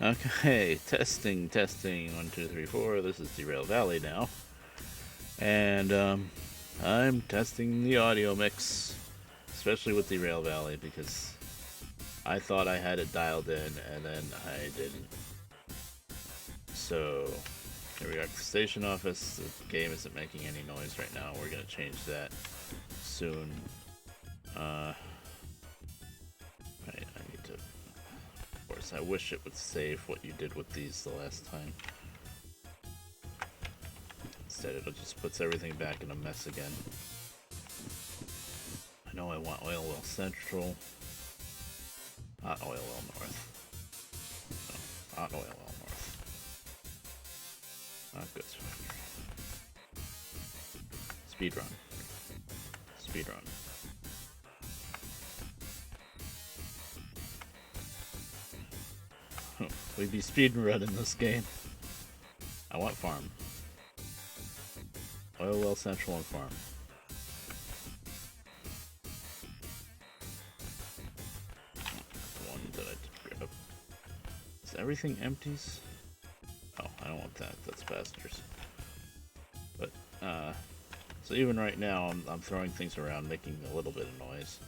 Okay, testing, testing. 1, 2, 3, 4. This is Derail Valley now, and I'm testing the audio mix, especially with Derail Valley because I thought I had it dialed in, and then I didn't. So here we are at the station office. The game isn't making any noise right now. We're gonna change that soon. Uh, I need to. Of course, I wish it would save what you did with these the last time. Instead, it just puts everything back in a mess again. I know I want Oil Well Central, not Oil Well North. No, not Oil Well North. Not Goods Factory. Speedrun. Speedrun. We'd be speedrunning this game. I want farm. Oil Well Central and farm. The one that I did grab. Is everything empties? Oh, I don't want that. That's passengers. But, so even right now, I'm throwing things around, making a little bit of noise.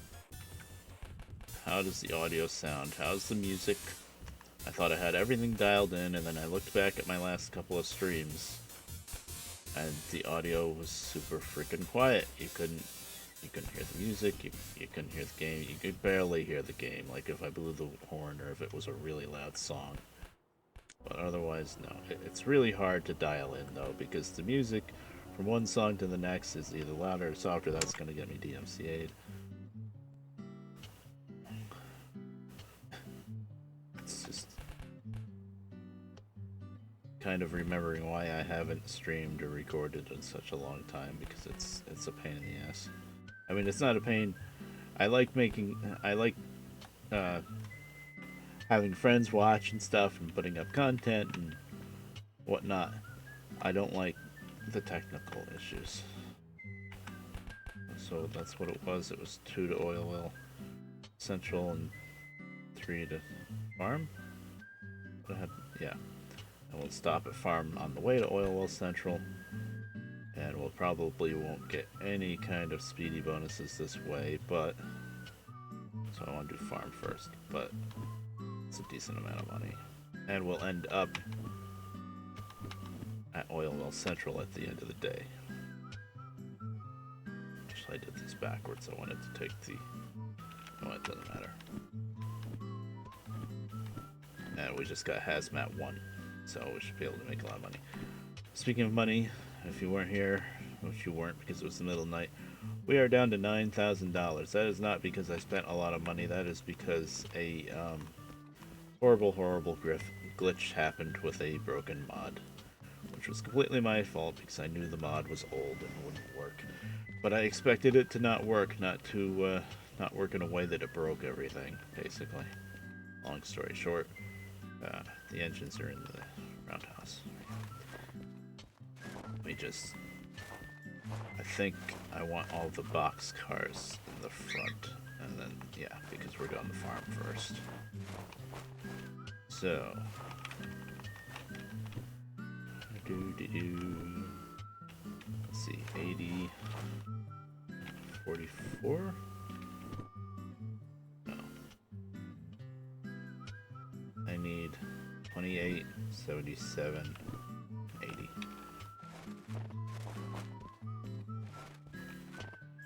How does the audio sound? How's the music? I thought I had everything dialed in, and then I looked back at my last couple of streams, and the audio was super freaking quiet. You couldn't hear the music. You couldn't hear the game. You could barely hear the game. Like if I blew the horn or if it was a really loud song. But otherwise, no. It's really hard to dial in though, because the music from one song to the next is either louder or softer. That's gonna get me DMCA'd. It's just kind of remembering why I haven't streamed or recorded in such a long time, because it's a pain in the ass. I mean, it's not a pain. I like uh, having friends watch and stuff and putting up content and whatnot. I don't like the technical issues. So that's what it was. It was 2 to Oil Well Central and 3 to Farm. Yeah. And we'll stop at Farm on the way to Oil Well Central. And we'll probably won't get any kind of speedy bonuses this way, but so I want to do Farm first, but it's a decent amount of money. And we'll end up at Oil Well Central at the end of the day. Actually, I did this backwards. I wanted to take the... Oh, it doesn't matter. And we just got Hazmat 1, so we should be able to make a lot of money. Speaking of money, if you weren't here, which you weren't because it was the middle of the night, we are down to $9,000. That is not because I spent a lot of money. That is because a horrible glitch happened with a broken mod, which was completely my fault because I knew the mod was old and wouldn't work. But I expected it to not work, not work in a way that it broke everything. Basically, long story short, the engines are in the roundhouse. I think I want all the box cars in the front, and then, yeah, because we're doing the farm first. So, let's see, 80, 44? No. I need 28, 77, 80.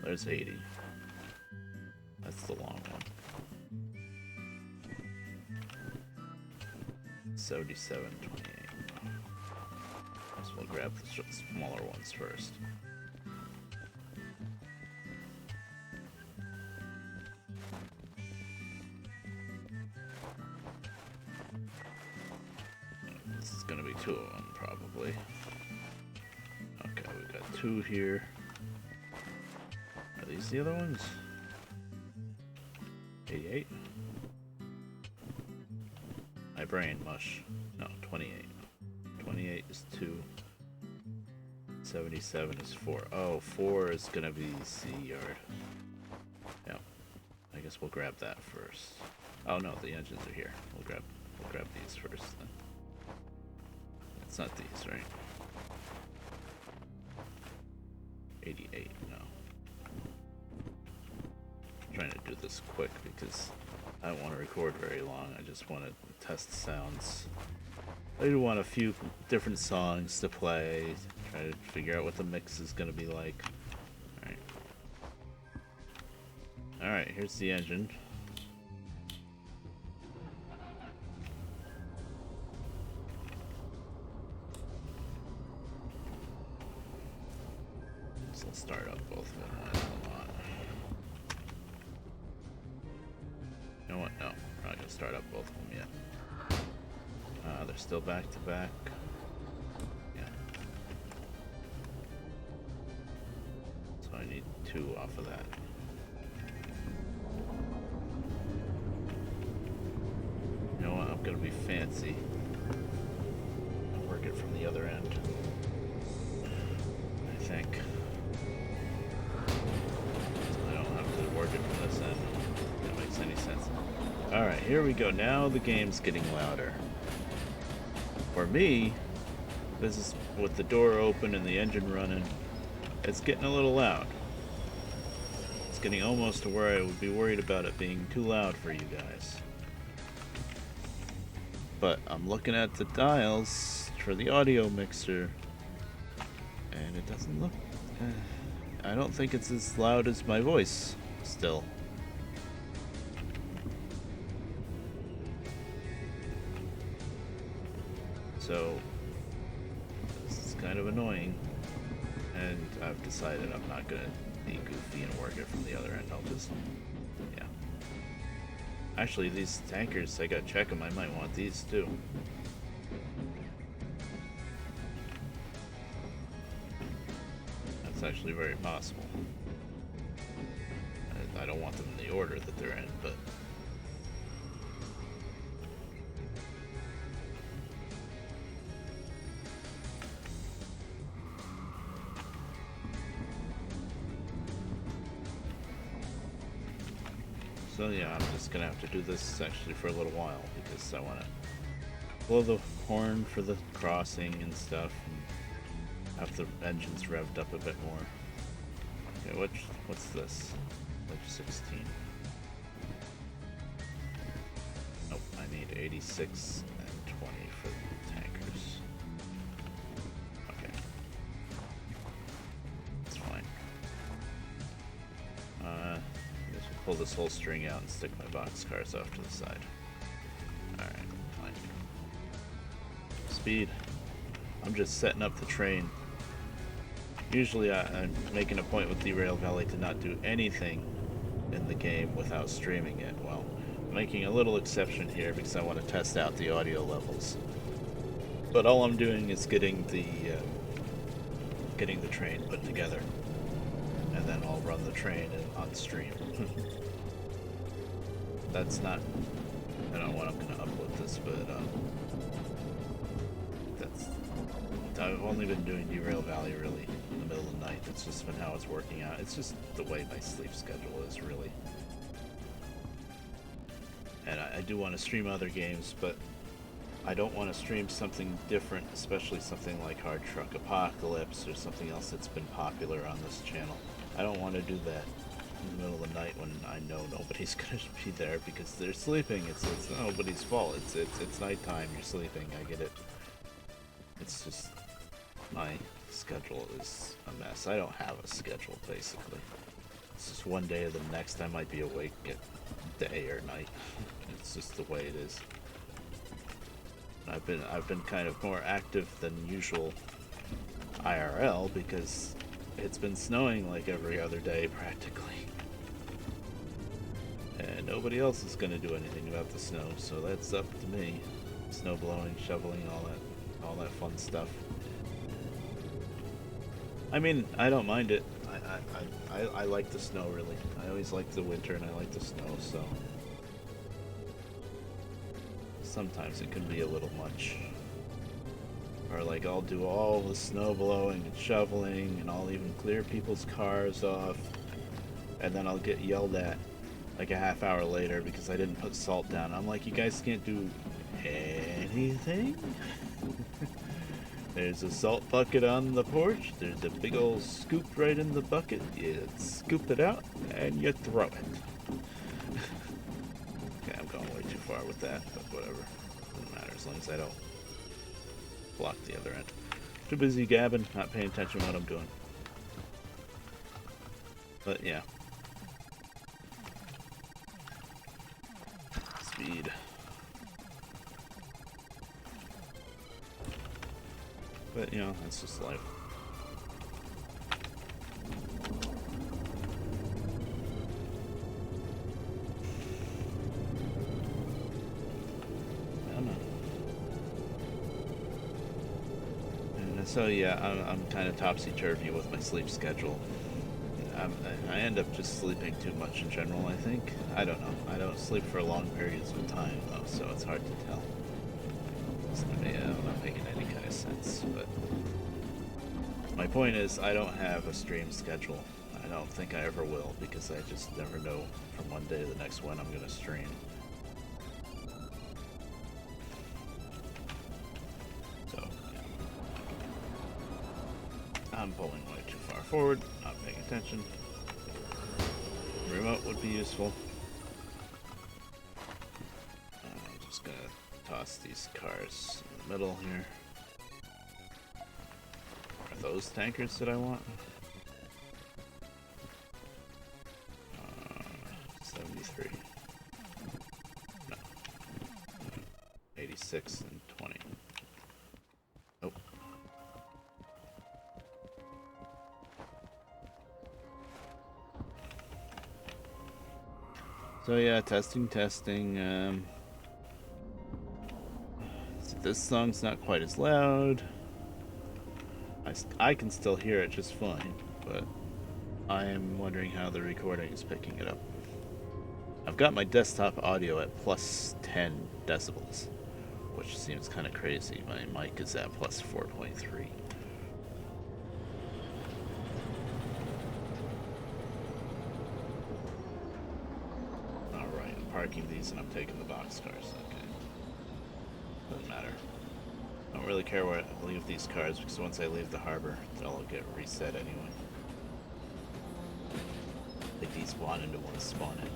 There's 80. That's the long one. 77, 28. So we'll grab the smaller ones first. This is gonna be 2 of them, probably. Okay, we got 2 here. Are these the other ones? 88? My brain mush. No, 28. 28 is 2. 77 is 4. Oh, 4 is gonna be C yard. Yeah. I guess we'll grab that first. Oh no, the engines are here. We'll grab these first then. It's not these, right? 88, no. I'm trying to do this quick because I don't want to record very long. I just want to test sounds. I do want a few different songs to play, try to figure out what the mix is going to be like. Alright. Alright, here's the engine. So let's start up both of them one a lot. You know what? No, we're not going to start up both of them yet. They're still back to back. Yeah. So I need 2 off of that. You know what? I'm gonna be fancy and work it from the other end. I think. So I don't have to work it from this end. If that makes any sense. Alright, here we go. Now the game's getting louder. For me, this is with the door open and the engine running, it's getting a little loud. It's getting almost to where I would be worried about it being too loud for you guys. But I'm looking at the dials for the audio mixer, and it doesn't look... I don't think it's as loud as my voice, still. So, this is kind of annoying, and I've decided I'm not going to be goofy and work it from the other end. I'll just, yeah. Actually, these tankers, I gotta check them. I might want these too. That's actually very possible. I don't want them in the order that they're in, but... So yeah, I'm just gonna have to do this actually for a little while because I want to blow the horn for the crossing and stuff, and have the engines revved up a bit more. Okay, what's this? Like 16. Nope, I need 86 and 20 for the tankers. Okay, that's fine. Pull this whole string out and stick my boxcars off to the side. Alright, fine. Speed. I'm just setting up the train. Usually I'm making a point with Derail Valley to not do anything in the game without streaming it. Well, I'm making a little exception here because I want to test out the audio levels. But all I'm doing is getting the train put together. And then I'll run the train on stream. That's not... I don't know when I'm going to upload this, but that's... I've only been doing Derail Valley really in the middle of the night. It's just been how it's working out. It's just the way my sleep schedule is, really. And I do want to stream other games, but I don't want to stream something different, especially something like Hard Truck Apocalypse or something else that's been popular on this channel. I don't want to do that in the middle of the night when I know nobody's going to be there because they're sleeping. It's nobody's fault. It's nighttime. You're sleeping. I get it. It's just my schedule is a mess. I don't have a schedule basically. It's just one day or the next. I might be awake at day or night. It's just the way it is. I've been kind of more active than usual IRL because it's been snowing like every other day practically. And nobody else is going to do anything about the snow, so that's up to me. Snow blowing, shoveling, all that fun stuff. I mean, I don't mind it. I like the snow, really. I always like the winter and I like the snow, so... Sometimes it can be a little much. Or like I'll do all the snow blowing and shoveling and I'll even clear people's cars off. And then I'll get yelled at like a half hour later because I didn't put salt down. I'm like, you guys can't do Anything? There's a salt bucket on the porch. There's a big old scoop right in the bucket. You scoop it out and you throw it. Okay, I'm going way too far with that, but whatever. Doesn't matter as long as I don't block the other end. Too busy gabbing, not paying attention to what I'm doing. But yeah. Speed. But, you know, that's just life. I don't know. And so, yeah, I'm kind of topsy-turvy with my sleep schedule. I end up just sleeping too much in general, I think. I don't know. I don't sleep for long periods of time, though, so it's hard to tell. I'm not making any kind of sense, but my point is I don't have a stream schedule. I don't think I ever will, because I just never know from one day to the next when I'm going to stream. So, yeah. I'm pulling way too far forward, not paying attention. Remote would be useful. I'm just going to toss these cars in the middle here. Are those tankers that I want? 73. No. 86 and 20. Oh. So yeah, testing. So this song's not quite as loud. I can still hear it just fine, but I am wondering how the recording is picking it up. I've got my desktop audio at plus 10 decibels, which seems kind of crazy. My mic is at plus 4.3. Alright, I'm parking these and I'm taking the boxcars. Okay. Doesn't matter. I don't really care where I leave these cars, because once I leave the harbor, they'll get reset anyway. They despawn into one spawn in.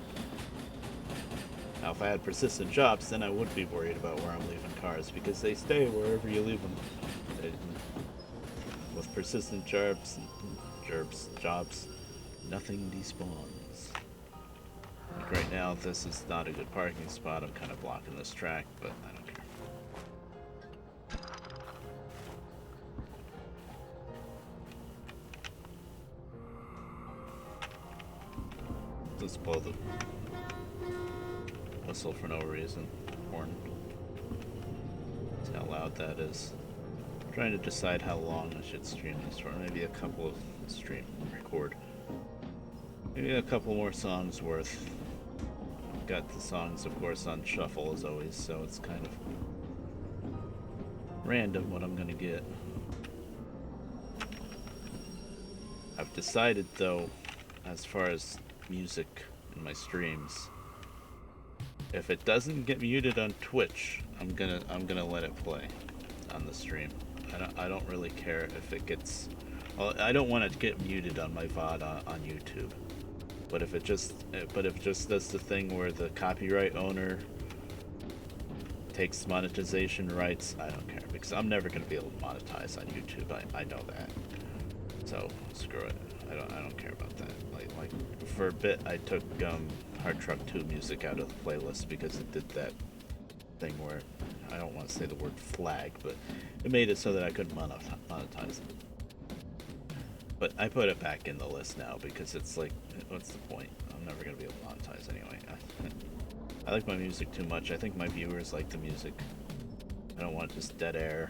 Now, if I had persistent jobs, then I would be worried about where I'm leaving cars, because they stay wherever you leave them. With persistent jobs, nothing despawns. Like right now, this is not a good parking spot. I'm kind of blocking this track, but I don't care. Let's blow the whistle for no reason. Horn. See how loud that is. I'm trying to decide how long I should stream these for. Maybe a couple of record. Maybe a couple more songs worth. I've got the songs, of course, on shuffle as always, so it's kind of random what I'm gonna get. I've decided, though, as far as music in my streams, if it doesn't get muted on Twitch, I'm gonna let it play on the stream. I don't really care if it gets. Well, I don't want it to get muted on my VOD on YouTube. But if it just does the thing where the copyright owner takes monetization rights, I don't care, because I'm never gonna be able to monetize on YouTube. I know that. So screw it. I don't care about that. Like for a bit, I took Hard Truck 2 music out of the playlist because it did that thing where I don't want to say the word flag, but it made it so that I couldn't monetize it. But I put it back in the list now because it's like, what's the point? I'm never gonna be able to monetize anyway. I like my music too much. I think my viewers like the music. I don't want just dead air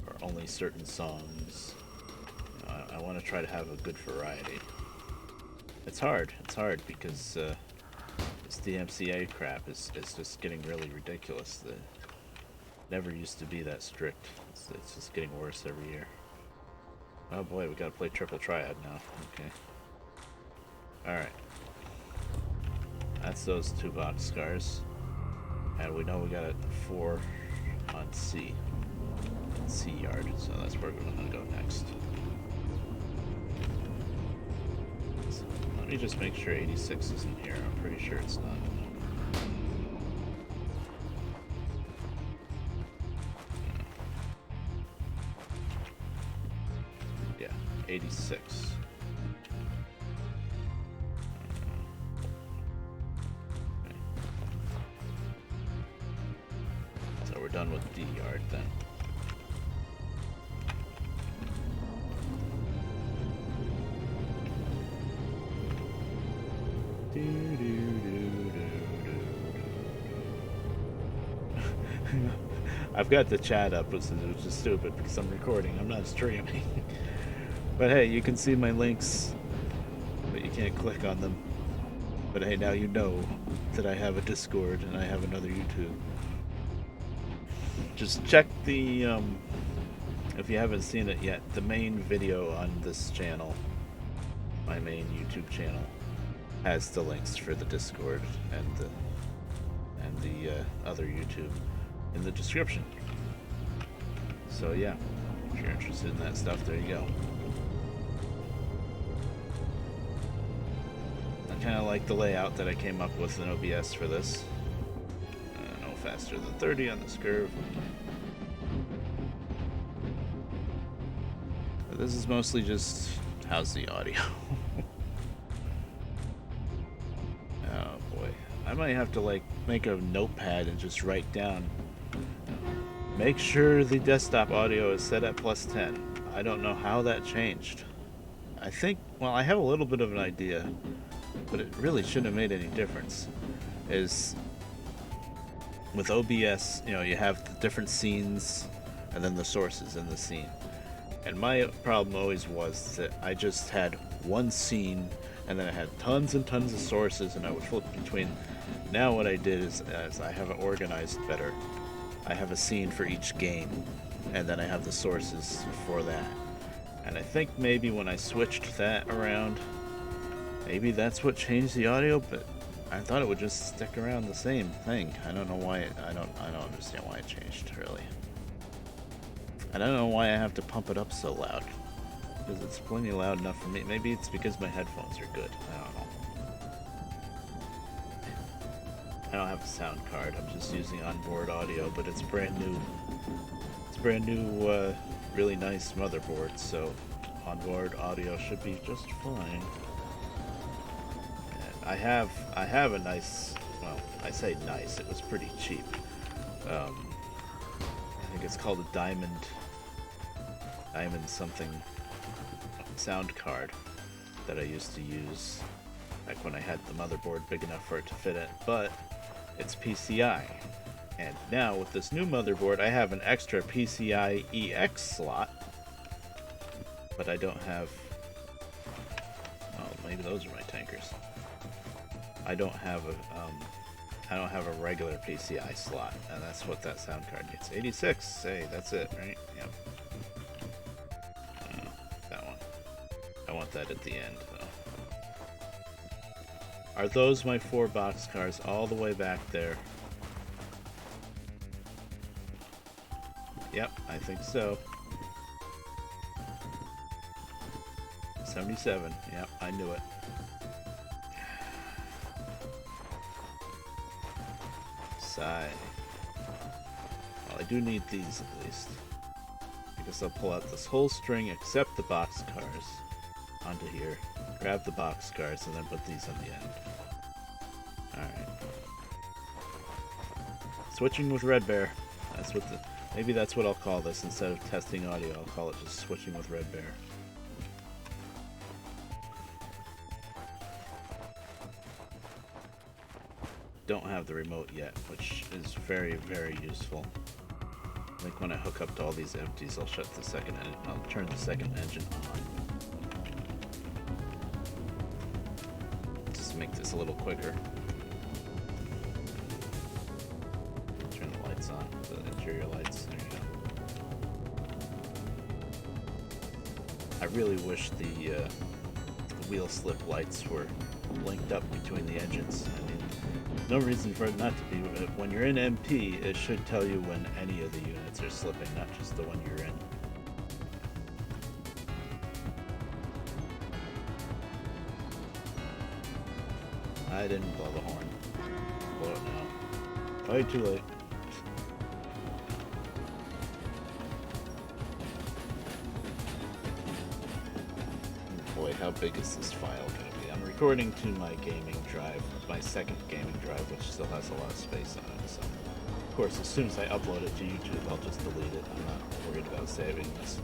or only certain songs. I want to try to have a good variety. It's hard because this DMCA crap is just getting really ridiculous. It never used to be that strict. It's just getting worse every year. Oh boy, we gotta play triple triad now. Okay. Alright. That's those two boxcars. And we know we got a 4 on C yard, so that's where we're going to go next. So let me just make sure 86 isn't here. I'm pretty sure it's not. Yeah, 86. Okay. So we're done with D yard then. I've got the chat up, which is stupid because I'm recording. I'm not streaming. But hey, you can see my links, but you can't click on them. But hey, now you know that I have a Discord and I have another YouTube. Just check the, if you haven't seen it yet, the main video on this channel, my main YouTube channel, has the links for the Discord and the other YouTube in the description. So yeah, if you're interested in that stuff, there you go. I kind of like the layout that I came up with in OBS for this. No faster than 30 on this curve. But this is mostly just how's the audio. I might have to like make a notepad and just write down, make sure the desktop audio is set at +10. I don't know how that changed. I think, well, I have a little bit of an idea, but it really shouldn't have made any difference. Is with OBS, you know, you have the different scenes and then the sources in the scene. And my problem always was that I just had one scene and then I had tons and tons of sources and I would flip between. Now what I did is I have it organized better. I have a scene for each game and then I have the sources for that. And I think maybe when I switched that around, maybe that's what changed the audio, but I thought it would just stick around the same thing. I don't know why I don't understand why it changed, really. I don't know why I have to pump it up so loud. Because it's plenty loud enough for me. Maybe it's because my headphones are good. I don't know. I don't have a sound card. I'm just using onboard audio, but it's brand new. It's brand new, really nice motherboard, so onboard audio should be just fine. And I have a nice, well, I say nice, it was pretty cheap. I think it's called a diamond something sound card that I used to use back when I had the motherboard big enough for it to fit it, but it's PCI. And now with this new motherboard, I have an extra PCI EX slot, but I don't have, oh, maybe those are my tankers. I don't have a regular PCI slot, and that's what that sound card needs. 86, hey, that's it, right? Yep. That one. I want that at the end, though. Are those my 4 boxcars all the way back there? Yep, I think so. 77, yep, I knew it. Sigh. Well, I do need these at least. I guess I'll pull out this whole string except the boxcars onto here. Grab the boxcars and then put these on the end. Alright. Switching with Red Bear. That's what the... Maybe that's what I'll call this. Instead of testing audio, I'll call it just switching with Red Bear. Don't have the remote yet, which is very, very useful. I think when I hook up to all these empties, I'll shut the second engine. I'll turn the second engine on. Just to make this a little quicker. Turn the lights on, the interior lights. There you go. I really wish the wheel slip lights were linked up between the engines. I mean, No reason for it not to be. When you're in MP, it should tell you when any of the units are slipping, not just the one you're in. I didn't blow the horn. Blow it now. Way too late. Boy, how big is this file going to be? I'm recording to my gaming drive, my second gaming drive, which still has a lot of space on it. So, of course, as soon as I upload it to YouTube, I'll just delete it. I'm not worried about saving this.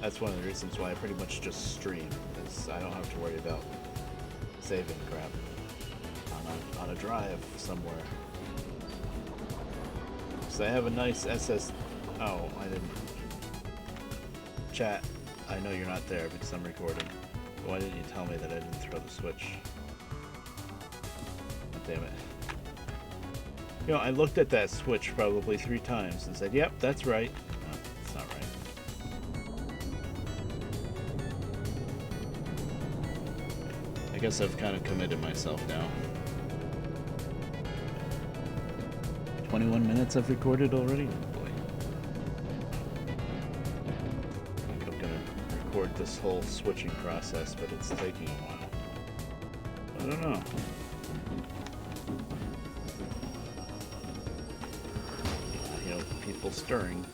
That's one of the reasons why I pretty much just stream, is I don't have to worry about saving crap on a drive somewhere. So I have a nice SS. Oh, I didn't. Chat, I know you're not there because I'm recording. Why didn't you tell me that I didn't throw the switch? Damn it. You know, I looked at that switch probably 3 times and said, yep, that's right. No, it's not right. I guess I've kind of committed myself now. 21 minutes I've recorded already? Oh boy. I think I'm gonna record this whole switching process, but it's taking a while. I don't know. You know, people stirring.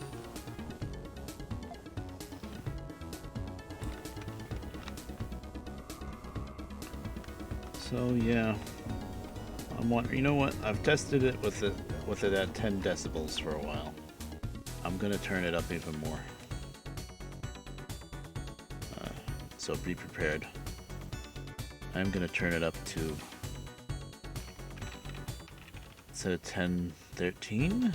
So yeah, I'm wondering. You know what? I've tested it with it at 10 decibels for a while. I'm gonna turn it up even more. So be prepared. I'm gonna turn it up to, instead of 10, 13?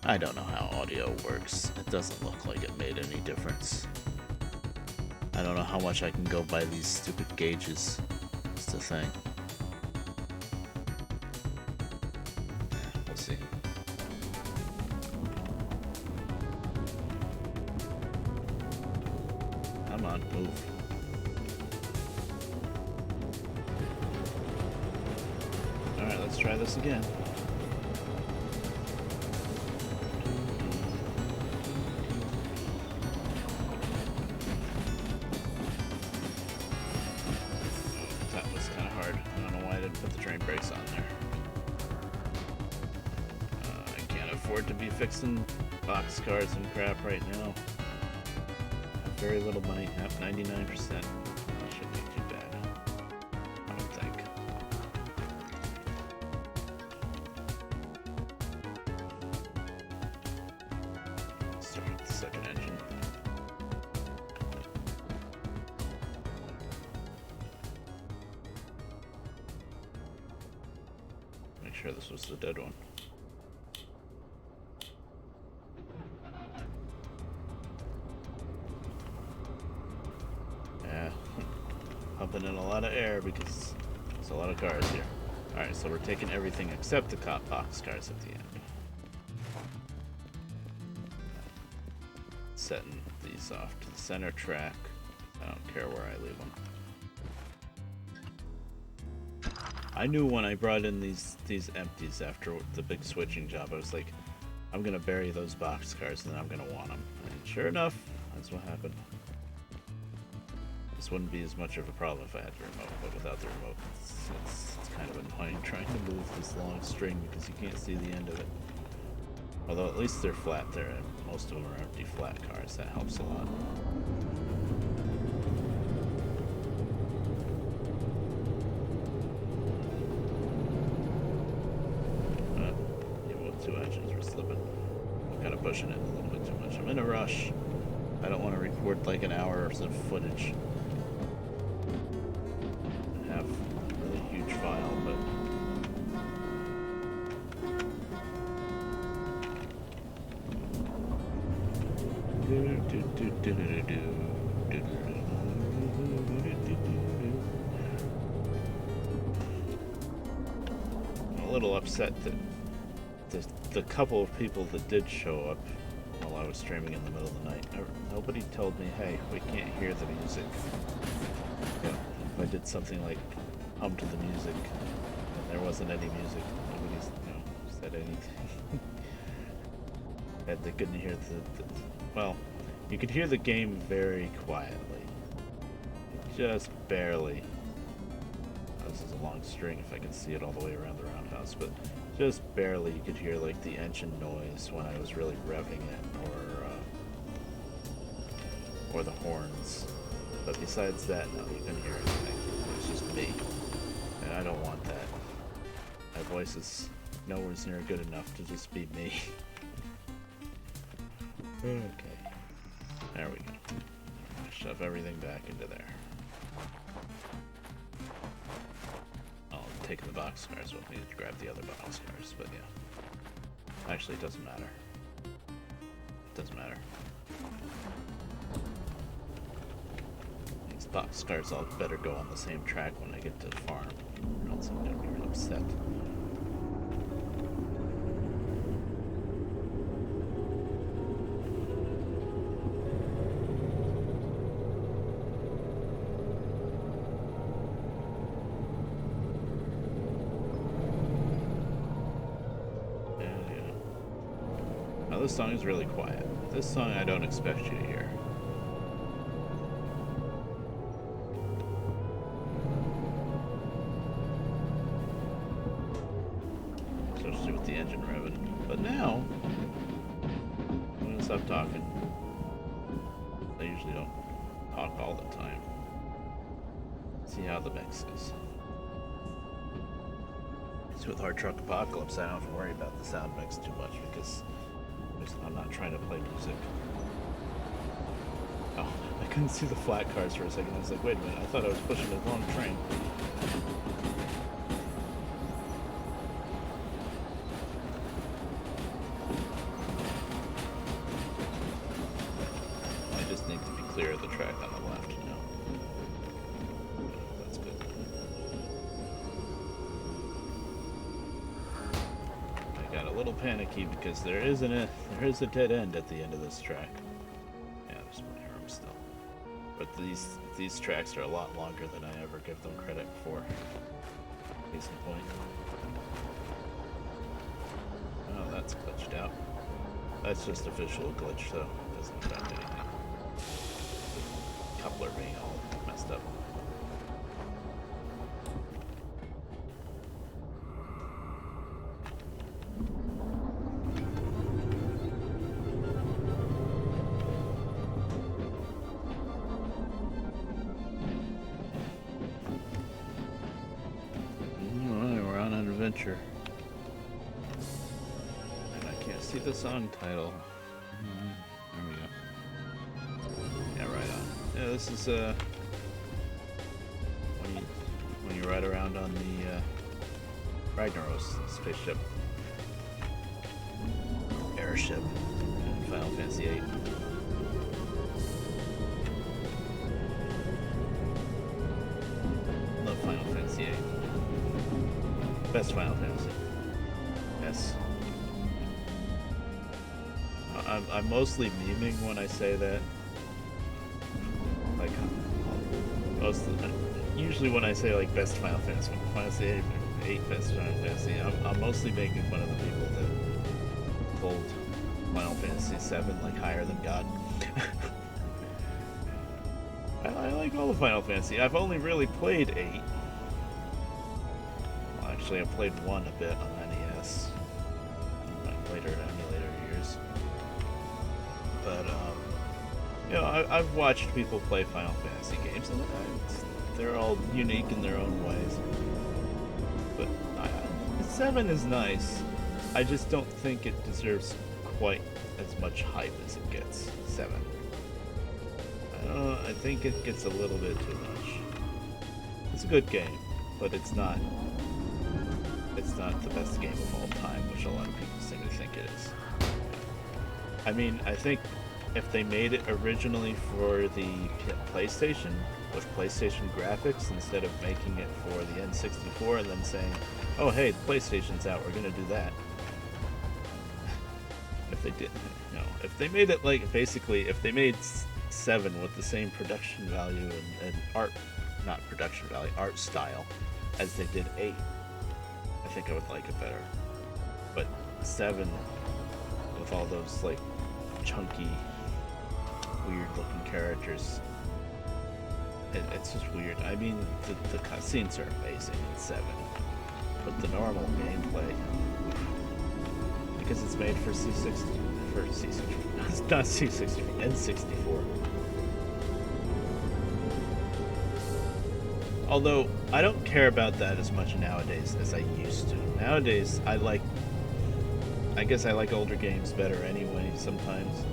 I don't know how audio works. It doesn't look like it made any difference. I don't know how much I can go by these stupid gauges. It's the thing. We'll see. Come on, move. Alright, let's try this again. To be fixing boxcars and crap right now. I have very little money, at 99%. That shouldn't be too bad, I don't think. Start up the second engine. Make sure this was the dead one. Pumping in a lot of air because there's a lot of cars here. Alright, so we're taking everything except the cop box cars at the end. Setting these off to the center track. I don't care where I leave them. I knew when I brought in these empties after the big switching job, I was like, I'm gonna bury those box cars and then I'm gonna want them. And sure enough, that's what happened. This wouldn't be as much of a problem if I had the remote, but without the remote, it's kind of annoying trying to move this long string because you can't see the end of it. Although at least they're flat there, and most of them are empty flat cars. That helps a lot. Even with 2 engines, we're slipping. I'm kind of pushing it a little bit too much. I'm in a rush. I don't want to record like an hour's of footage. Have a really huge file, but I'm a little upset that the couple of people that did show up while I was streaming in the middle of the night, nobody told me, hey, we can't hear the music. Yeah, I did something like hum to the music, and there wasn't any music. Nobody's, said anything. And they couldn't hear well, you could hear the game very quietly, just barely. This is a long string if I can see it all the way around the roundhouse, but just barely you could hear like the engine noise when I was really revving it, or the horns. But besides that, no, you couldn't hear anything. It was just me, and I don't want that. My voice is nowhere near good enough to just be me. Okay, there we go. Shove everything back into there. I'll take the boxcars with me to grab the other boxcars, but yeah. Actually, it doesn't matter. It doesn't matter. These boxcars all better go on the same track when I get to the farm, or else I'm gonna be really upset. This song is really quiet. This song I don't expect you to hear. Especially with the engine revving. But now, I'm gonna stop talking. I usually don't talk all the time. See how the mix is. So with Hard Truck Apocalypse, I don't have to worry about the sound mix too much because I'm not trying to play music. Oh, I couldn't see the flat cars for a second. I was like, wait a minute, I thought I was pushing the wrong train. I just need to be clear of the track on the left now. That's good. I got a little panicky because there is a dead end at the end of this track. Yeah, there's one arrow still. But these tracks are a lot longer than I ever give them credit for. Case in point. Oh, that's glitched out. That's just a visual glitch though. It doesn't affect anything. Coupler being all messed up. Adventure. And I can't see the song title. There we go. Yeah, right on. Yeah, this is when you ride around on the Ragnaros spaceship, airship in Final Fantasy VIII. Love Final Fantasy VIII. Best Final Fantasy. Yes. I'm mostly memeing when I say that. Like, usually when I say like best Final Fantasy, best Final Fantasy, I'm mostly making fun of the people that pulled Final Fantasy VII like higher than God. I like all the Final Fantasy. I've only really played 8. Actually, I played 1 a bit on NES. Later emulator years. But I've watched people play Final Fantasy games, and they're all unique in their own ways. But 7 is nice. I just don't think it deserves quite as much hype as it gets. 7. I think it gets a little bit too much. It's a good game, but it's not the best game of all time, which a lot of people seem to think it is. I mean, I think if they made it originally for the PlayStation, with PlayStation graphics, instead of making it for the N64 and then saying, oh hey, the PlayStation's out, we're gonna do that. If they didn't, if they made it like, basically, if they made 7 with the same production value and art not production value, art style, as they did 8. I think I would like it better. But 7, with all those like chunky, weird looking characters, it's just weird. I mean, the cutscenes are amazing in 7, but the normal gameplay, because it's made for C60, it's not C60, N64. Although I don't care about that as much nowadays as I used to. Nowadays, I guess I like older games better anyway sometimes.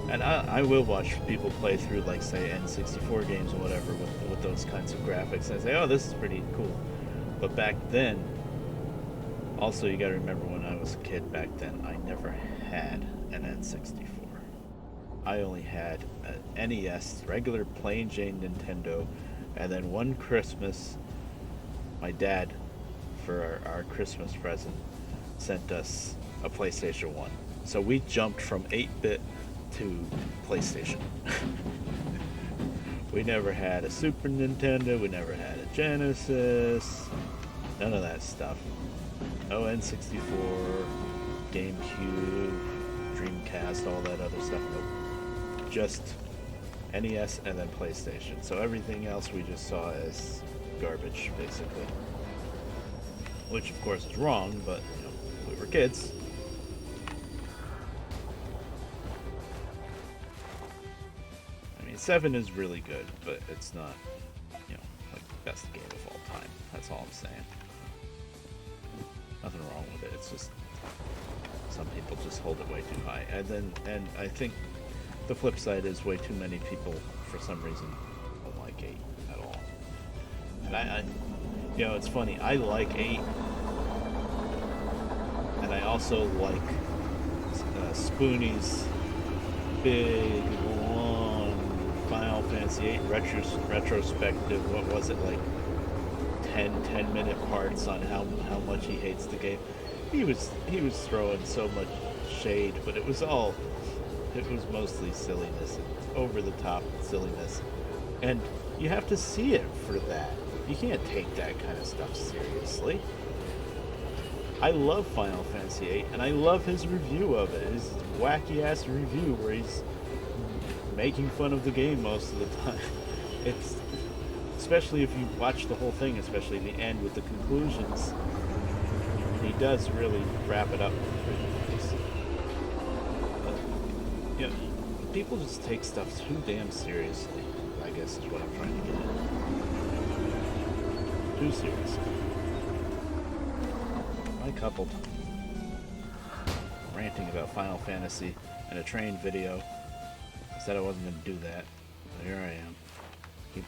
And I will watch people play through, like, say, N64 games or whatever with those kinds of graphics. And I say, oh, this is pretty cool. But back then, also you gotta remember when I was a kid back then, I never had an N64. I only had an NES, regular plain Jane Nintendo, and then one Christmas, my dad, for our Christmas present, sent us a PlayStation 1. So we jumped from 8-bit to PlayStation. We never had a Super Nintendo, we never had a Genesis, none of that stuff. No N64, GameCube, Dreamcast, all that other stuff. Nope. Just NES and then PlayStation. So everything else we just saw as garbage, basically. Which of course is wrong, but you know, we were kids. I mean, 7 is really good, but it's not, you know, like the best game of all time. That's all I'm saying. Nothing wrong with it. It's just some people just hold it way too high. And I think the flip side is way too many people, for some reason, don't like 8 at all. And I you know, it's funny. I like 8, and I also like Spoonie's big, long Final Fantasy VIII retrospective. What was it, like 10-minute parts on how much he hates the game. He was throwing so much shade, but it was mostly silliness, over the top silliness, and you have to see it for that. You can't take that kind of stuff seriously. I love Final Fantasy VIII, and I love his review of it, his wacky ass review where he's making fun of the game most of the time. It's, especially if you watch the whole thing, especially the end with the conclusions, he does really wrap it up pretty nice. But, you know, people just take stuff too damn seriously, I guess is what I'm trying to get at. Too seriously. I coupled ranting about Final Fantasy in a train video. I said I wasn't going to do that, but here I am.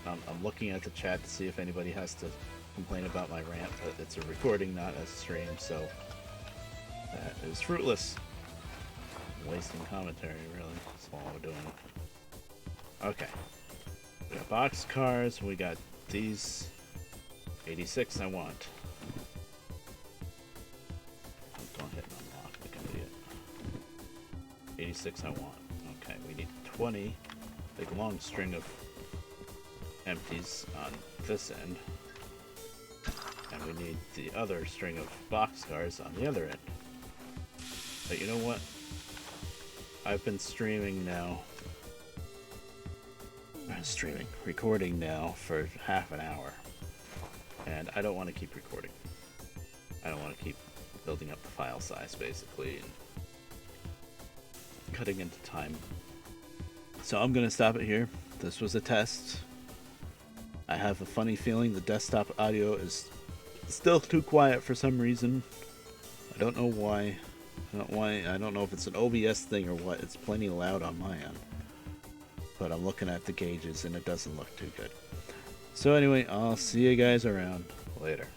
I'm looking at the chat to see if anybody has to complain about my rant, but it's a recording, not a stream, so that is fruitless. I'm wasting commentary, really. That's all we're doing. Okay. We got boxcars, we got these. 86 I want. Don't hit unlock like an idiot. 86 I want. Okay, we need 20. Big long string of empties on this end. And we need the other string of boxcars on the other end. But you know what? I've been streaming now. Recording now for half an hour. And I don't want to keep recording. I don't want to keep building up the file size, basically, and cutting into time. So I'm going to stop it here. This was a test. I have a funny feeling the desktop audio is still too quiet for some reason. I don't know why. I don't know if it's an OBS thing or what. It's plenty loud on my end. But I'm looking at the gauges and it doesn't look too good. So anyway, I'll see you guys around later.